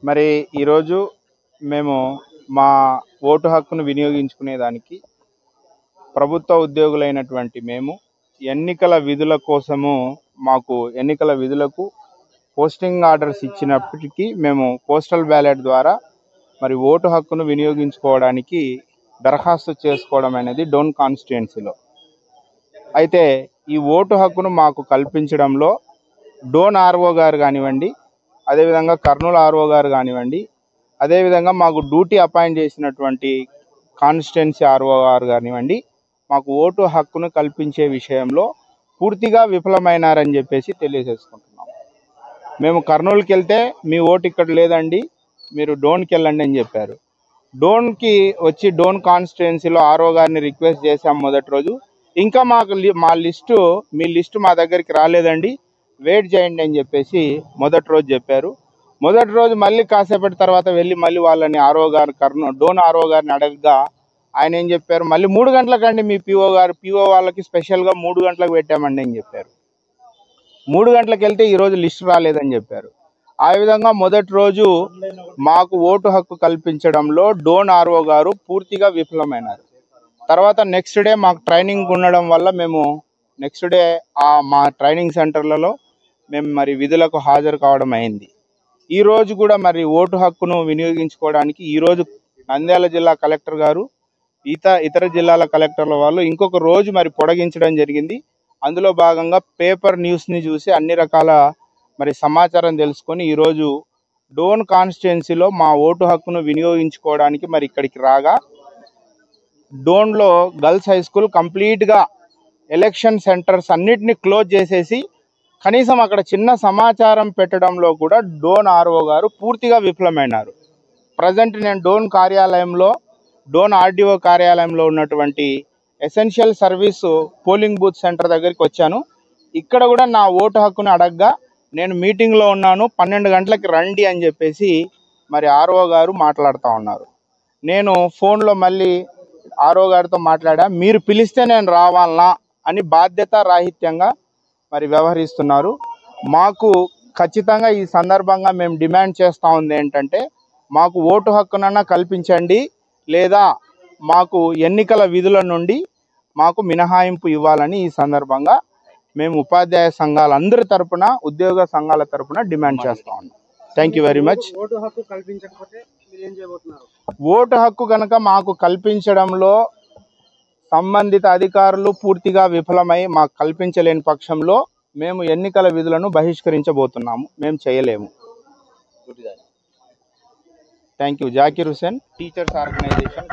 మరి ఈరోజు మేము మా ఓటు హక్కును వినియోగించుకునేదానికి ప్రభుత్వ ఉద్యోగులైనటువంటి మేము ఎన్నికల విధుల కోసము మాకు ఎన్నికల విధులకు పోస్టింగ్ ఆర్డర్స్ ఇచ్చినప్పటికీ మేము పోస్టల్ బ్యాలెట్ ద్వారా మరి ఓటు హక్కును వినియోగించుకోవడానికి దరఖాస్తు చేసుకోవడం అనేది డోన్ కాన్స్టిట్యుయెన్సీలో. అయితే ఈ ఓటు హక్కును మాకు కల్పించడంలో డోన్ ఆర్ఓ గారు కానివ్వండి, అదేవిధంగా కర్నూలు ఆర్ఓ గారు కానివ్వండి, అదేవిధంగా మాకు డ్యూటీ అపాయింట్ చేసినటువంటి కాన్స్టిట్యుయెన్సీ ఆర్ఓ గారు కానివ్వండి, మాకు ఓటు హక్కును కల్పించే విషయంలో పూర్తిగా విఫలమైనారని చెప్పేసి తెలియజేసుకుంటున్నాం. మేము కర్నూలుకి వెళ్తే మీ ఓటు ఇక్కడ లేదండి, మీరు డోన్కి వెళ్ళండి అని చెప్పారు. డోన్కి వచ్చి డోన్ కాన్స్టిట్యుయెన్సీలో ఆర్ఓ గారిని రిక్వెస్ట్ చేశాం మొదటి రోజు. ఇంకా మాకు మీ లిస్టు మా దగ్గరికి రాలేదండి, వెయిట్ చేయండి అని చెప్పేసి మొదటి రోజు చెప్పారు. మొదటి రోజు మళ్ళీ కాసేపటి తర్వాత వెళ్ళి మళ్ళీ వాళ్ళని డోన్ ఆర్ఓ గారిని అడగగా ఆయన ఏం చెప్పారు, మళ్ళీ 3 గంటలకండి మీ పిఓ వాళ్ళకి స్పెషల్గా 3 గంటలకు పెట్టామండి అని చెప్పారు. 3 గంటలకు వెళ్తే ఈరోజు లిస్టు రాలేదని చెప్పారు. ఆ విధంగా మొదటి రోజు మాకు ఓటు హక్కు కల్పించడంలో డోన్ ఆర్ఓ గారు పూర్తిగా విఫలమైనారు. తర్వాత నెక్స్ట్ డే మాకు ట్రైనింగ్ ఉండడం వల్ల మేము నెక్స్ట్ డే మా ట్రైనింగ్ సెంటర్లలో మేము మరి విధులకు హాజరు కావడం అయింది. ఈరోజు కూడా మరి ఓటు హక్కును వినియోగించుకోవడానికి ఈరోజు నంద్యాల జిల్లా కలెక్టర్ గారు ఇతర జిల్లాల కలెక్టర్ల వాళ్ళు ఇంకొక రోజు మరి పొడిగించడం జరిగింది. అందులో భాగంగా పేపర్ న్యూస్ని చూసి అన్ని రకాల మరి సమాచారం తెలుసుకొని ఈరోజు డోన్ కాన్స్టిట్యుయెన్సీలో మా ఓటు హక్కును వినియోగించుకోవడానికి మరి ఇక్కడికి రాగా డోన్లో గర్ల్స్ హై స్కూల్ కంప్లీట్గా ఎలక్షన్ సెంటర్స్ అన్నిటినీ క్లోజ్ చేసేసి కనీసం అక్కడ చిన్న సమాచారం పెట్టడంలో కూడా డోన్ ఆర్ఓ గారు పూర్తిగా విఫలమైనారు. ప్రజెంట్ నేను డోన్ ఆర్డీఓ కార్యాలయంలో ఉన్నటువంటి essential service polling booth centre దగ్గరికి వచ్చాను. ఇక్కడ కూడా నా ఓటు హక్కును అడగగా నేను మీటింగ్లో ఉన్నాను, 12 గంటలకి రండి అని చెప్పేసి మరి ఆర్ఓ గారు మాట్లాడుతూ ఉన్నారు. నేను ఫోన్లో మళ్ళీ ఆర్ఓ గారితో మాట్లాడా, మీరు పిలిస్తే నేను రావాలనా అని బాధ్యతారాహిత్యంగా మరి వ్యవహరిస్తున్నారు. మాకు ఖచ్చితంగా ఈ సందర్భంగా మేము డిమాండ్ చేస్తూ ఉంది ఏంటంటే, మాకు ఓటు హక్కునన్నా కల్పించండి, లేదా మాకు ఎన్నికల విధుల నుండి మాకు మినహాయింపు ఇవ్వాలని ఈ సందర్భంగా మేము ఉపాధ్యాయ సంఘాలందరి తరపున, ఉద్యోగ సంఘాల తరపున డిమాండ్ చేస్తూ ఉన్నాం. Thank you very much. Vote హక్కు కనుక మాకు కల్పించడంలో సంబంధిత అధికారులు పూర్తిగా విఫలమై మాకు కల్పించలేని పక్షంలో మేము ఎన్నికల విధులను బహిష్కరించబోతున్నాము. మేము చేయలేము. Thank you. Zakir Hussain, teachers organisation.